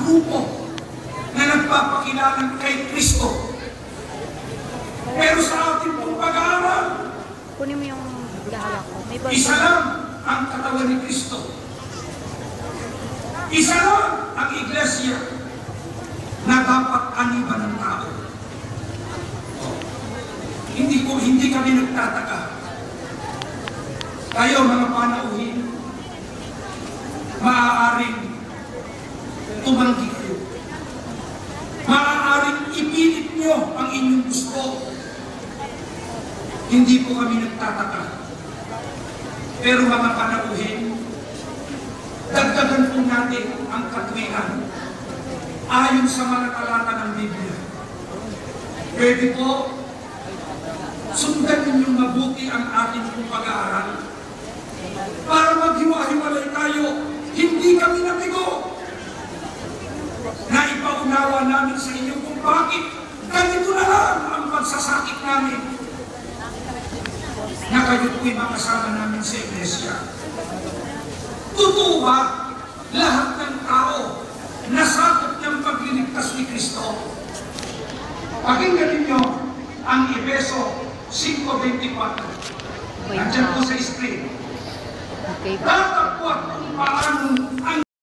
grupo na nagpapakilala kay Kristo. Pero sa ating pong pag-aaral, kunin mo yung hawak ko. May isa lang ang katawan ni Kristo. Isa lang ang iglesia na dapat aniban ng tao. Hindi kami nagtataka. Kayo mga panauhin, maaaring tumanggi kayo. Maaaring ipilit nyo ang inyong gusto. Hindi po kami nagtataka. Pero mga panauhin, dagdagan po natin ang katwiran ayon sa mga talata ng Biblia. Pwede po, sundan ninyong mabuti ang ating pong pag-aaral para maghiwa-hiwalay tayo. Hindi kami nabigo. Naipaunawa namin sa inyo kung bakit ganito na lang ang pagsasakit namin na kayo po'y makasama namin sa iglesia. Totoo ba lahat ng tao nasakop ng pagliligtas ni Kristo? Pakinggan ninyo ang Efeso 5:24. Nandiyan po sa screen. Okay. Tatapwat kung paano ang